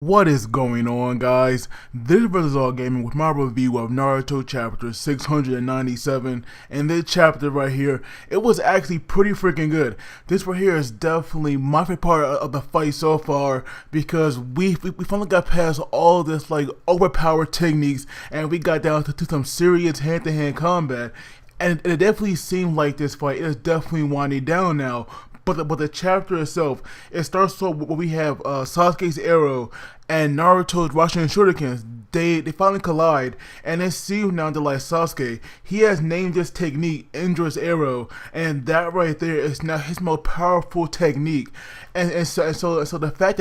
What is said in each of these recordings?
What is going on, guys? This is Brothers All Gaming with my review of Naruto chapter 697, and this chapter right here, it was actually pretty freaking good. This right here is definitely my favorite part of the fight so far, because we finally got past all this like overpowered techniques, and we got down to some serious hand-to-hand combat. And it definitely seemed like this fight is definitely winding down now. But the chapter itself, it starts off where we have Sasuke's arrow and Naruto's Rasen Shurikens. They finally collide, and it seems now that like Sasuke, he has named this technique Indra's Arrow, and that right there is now his most powerful technique. And so the fact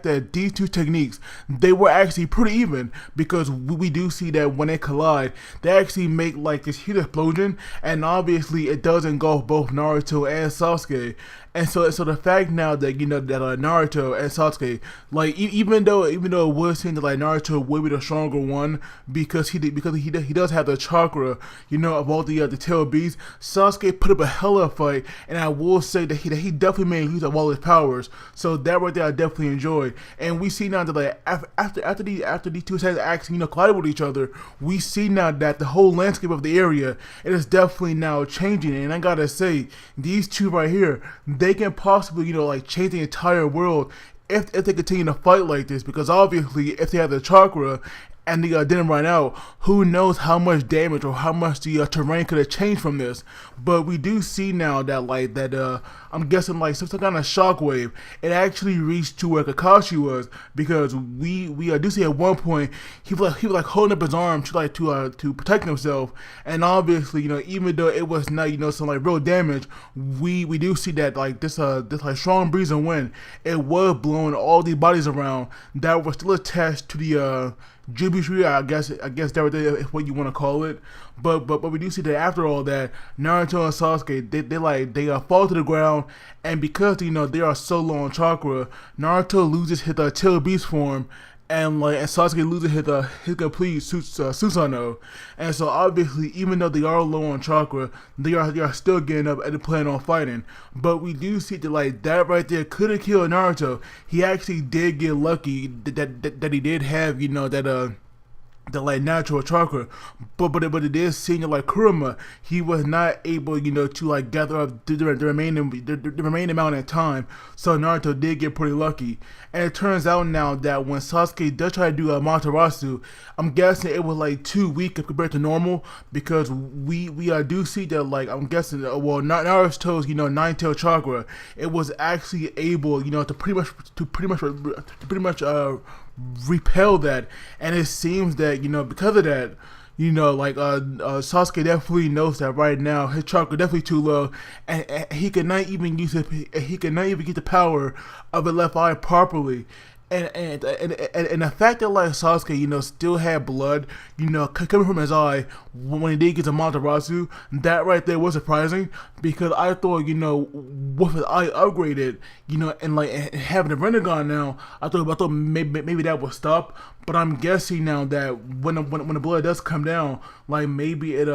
that these two techniques, they were actually pretty even, because we do see that when they collide, they actually make like this huge explosion, and obviously it does engulf both Naruto and Sasuke. And so the fact now that that Naruto and Sasuke, like even though it would seem that like Naruto would be the stronger one, because he does have the chakra, of all the tail beasts. Sasuke put up a hella fight, and I will say that he definitely made use of all his powers. So that right there I definitely enjoyed. And we see now that like after these two sides actually collided with each other, we see now that the whole landscape of the area, it is definitely now changing. And I gotta say, these two right here, they can possibly like change the entire world if they continue to fight like this, because obviously if they have the chakra and they didn't run out, who knows how much damage or how much the terrain could have changed from this. But we do see now that I'm guessing like some kind of shockwave, it actually reached to where Kakashi was, because we do see at one point he was like holding up his arm to protect himself. And obviously even though it was not some like real damage, we do see that like this like strong breeze and wind, it was blowing all these bodies around that were still attached to the Jubilee, I guess that is what you want to call it. But we do see that after all that, Naruto and Sasuke, they fall to the ground, and because they are so low on chakra, Naruto loses his tail beast form, and Sasuke loses his complete Susanoo. And so obviously, even though they are low on chakra, they are still getting up and planning on fighting. But we do see that like that right there could have killed Naruto. He actually did get lucky that he did have the like natural chakra, but it is seeing like Kurama, he was not able to like gather up the remaining amount of time. So Naruto did get pretty lucky, and it turns out now that when Sasuke does try to do a Matarasu, I'm guessing it was like too weak compared to normal, because we do see that like I'm guessing Naruto's nine tail chakra, it was actually able to pretty much repel that. And it seems that because of that, Sasuke definitely knows that right now his chakra definitely too low, and he cannot even he cannot even get the power of the left eye properly. And the fact that like Sasuke, still had blood, coming from his eye when he did get to Matarasu, that right there was surprising, because I thought, with his eye upgraded, and like having the Rinnegan now, I thought maybe that would stop. But I'm guessing now that when the blood does come down, like maybe it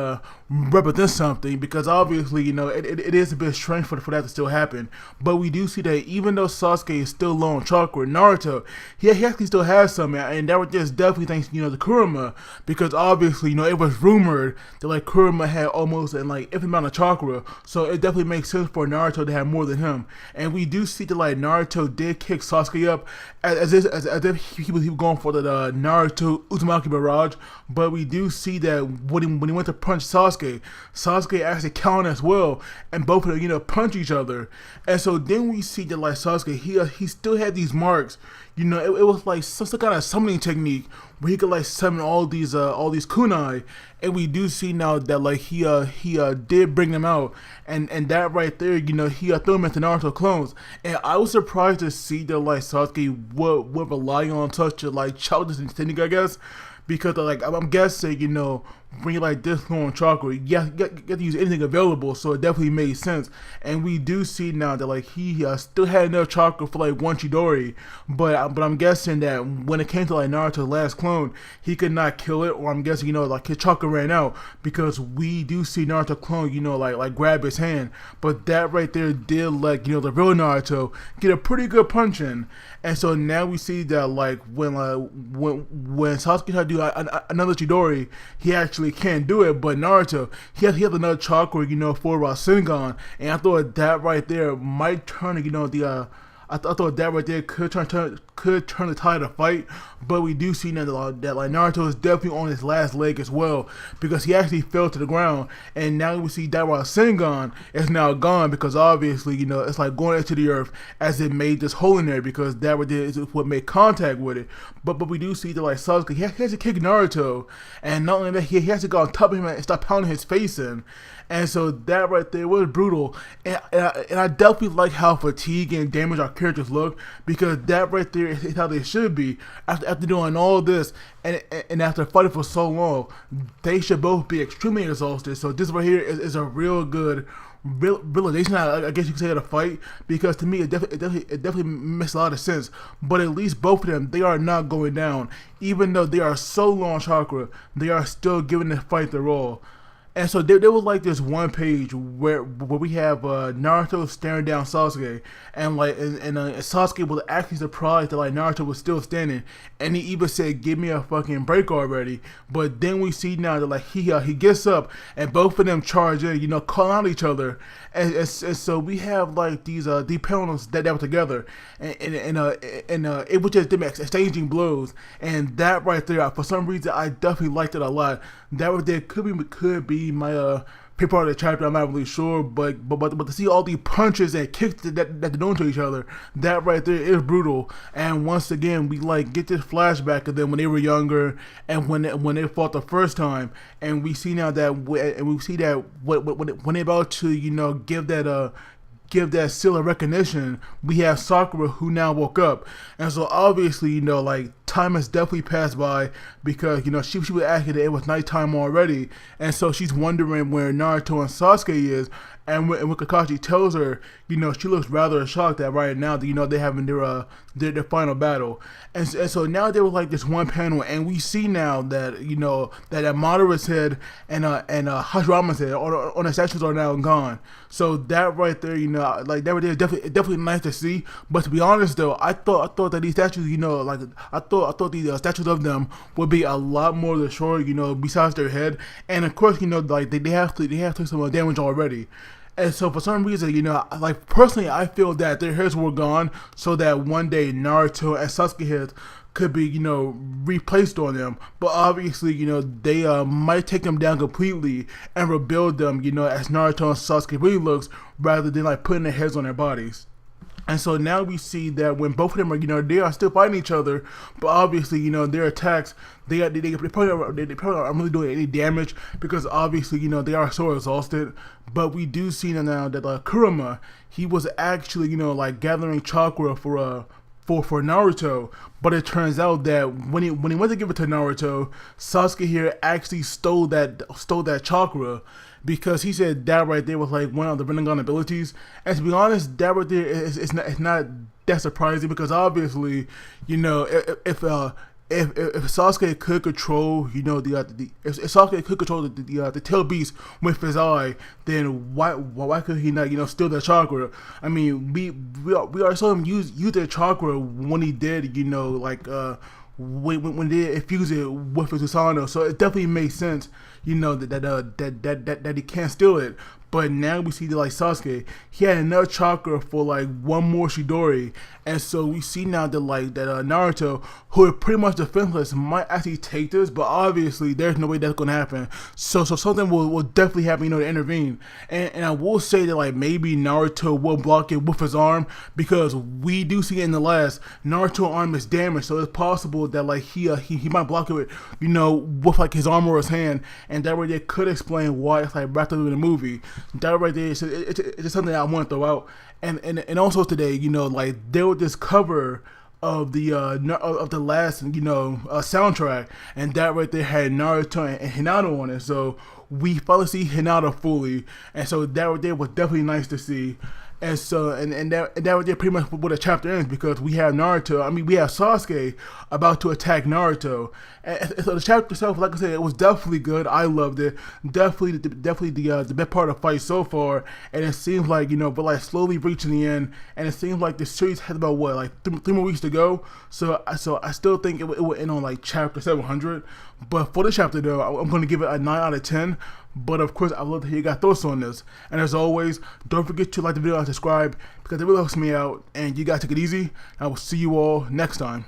represents something, because obviously it is a bit strange for that to still happen. But we do see that even though Sasuke is still low on chakra, Naruto, he actually still has some, and that was just definitely thanks to Kurama, because obviously it was rumored that like Kurama had almost an like infinite amount of chakra, so it definitely makes sense for Naruto to have more than him. And we do see that like Naruto did kick Sasuke up as if he was going for the Naruto Uzumaki Barrage. But we do see that when he went to punch Sasuke actually counted as well, and both of them punch each other. And so then we see that like Sasuke, he still had these marks. It was like some kind of summoning technique where he could like summon all these kunai. And we do see now that like he did bring them out, and that right there, he threw them into Naruto clones. And I was surprised to see that like Sasuke would rely on such a like childish instinct, I guess, because like I'm guessing when you're like this low on chakra, you have to use anything available, so it definitely made sense. And we do see now that like he still had enough chakra for like one Chidori, but I'm guessing that when it came to like Naruto's last clone, he could not kill it, or I'm guessing like his chakra ran out, because we do see Naruto clone like grab his hand, but that right there did let the real Naruto get a pretty good punch in. And so now we see that like when Sasuke tried to do another Chidori, he actually can't do it. But Naruto, he has another chakra, for Rasengan, and I thought that right there might turn, I thought that right there could turn the tide of the fight, but we do see now that like Naruto is definitely on his last leg as well, because he actually fell to the ground, and now we see that Rasengan is now gone, because obviously it's like going into the earth, as it made this hole in there, because that right there is what made contact with it. But we do see that like Sasuke, he has to kick Naruto, and not only that, he has to go on top of him and start pounding his face in. And so that right there was brutal, and I definitely like how fatigued and damaged our characters look, because that right there is how they should be after doing all this, and after fighting for so long, they should both be extremely exhausted. So this right here is a real good realization, I guess you could say, of the fight, because to me it definitely makes a lot of sense. But at least both of them, they are not going down, even though they are so low on chakra, they are still giving the fight their all. And so there was like this one page where we have Naruto staring down Sasuke, and Sasuke was actually surprised that like Naruto was still standing, and he even said, "Give me a fucking break already." But then we see now that like he gets up, and both of them charge in, calling out each other, and so we have like these panels that were together, and it was just them exchanging blows, and that right there, for some reason, I definitely liked it a lot. That right there could be my favorite part of the chapter. I'm not really sure, but to see all the punches and kicks that they're doing to each other, that right there is brutal. And once again, we like get this flashback of them when they were younger, and when they fought the first time, and we see now that when they're about to give that seal of recognition, we have Sakura, who now woke up. And so obviously, like time has definitely passed by, because she was asking that it was nighttime already, and so she's wondering where Naruto and Sasuke is. And when Kakashi tells her, she looks rather shocked that right now that they're having their final battle. And so now there was like this one panel, and we see now that that Madara's head and Hashirama's head on the statues are now gone. So that right there, like that right there is definitely nice to see. But to be honest though, I thought that these statues, I thought these statues of them would be a lot more destroyed, besides their head. And of course, like they have to some damage already. And so for some reason, like personally, I feel that their heads were gone so that one day Naruto and Sasuke heads could be, replaced on them. But obviously, they might take them down completely and rebuild them, as Naruto and Sasuke really looks, rather than like putting their heads on their bodies. And so now we see that when both of them are, they are still fighting each other, but obviously, their attacks, they probably aren't really doing any damage, because obviously, they are so exhausted. But we do see now that Kurama, he was actually, like gathering chakra for Naruto, but it turns out that when he went to give it to Naruto, Sasuke here actually stole that chakra, because he said that right there was like one of the Rinnegan abilities. And to be honest, that right there is not that surprising, because obviously, if Sasuke could control, if Sasuke could control the tail beast with his eye, then why could he not, steal their chakra? I mean, we already saw him use their chakra when he did, when they infuse it with his Susanoo. So it definitely makes sense, that he can't steal it. But now we see that like Sasuke, he had enough chakra for like one more Chidori, and so we see now that Naruto, who is pretty much defenseless, might actually take this. But obviously, there's no way that's gonna happen. So something will definitely happen, to intervene. And I will say that like maybe Naruto will block it with his arm, because we do see in the last Naruto's arm is damaged, so it's possible that like he might block it with with like his arm or his hand, and that way they could explain why it's like wrapped up in the movie. That right there, it's just something that I want to throw out. And also today, like they would discover of the last soundtrack, and that right there had Naruto and Hinata on it. So we finally see Hinata fully, and so that right there was definitely nice to see. And so, and that right there pretty much what the chapter ends, because we have Naruto. I mean, we have Sasuke about to attack Naruto. And so the chapter itself, like I said, it was definitely good. I loved it. Definitely the best part of the fight so far. And it seems like but like slowly reaching the end. And it seems like the series has about what, like three more weeks to go. So I still think it will end on like chapter 700. But for the chapter though, I'm going to give it a 9 out of 10. But of course, I'd love to hear your thoughts on this. And as always, don't forget to like the video and subscribe, because it really helps me out. And you guys take it easy. I will see you all next time.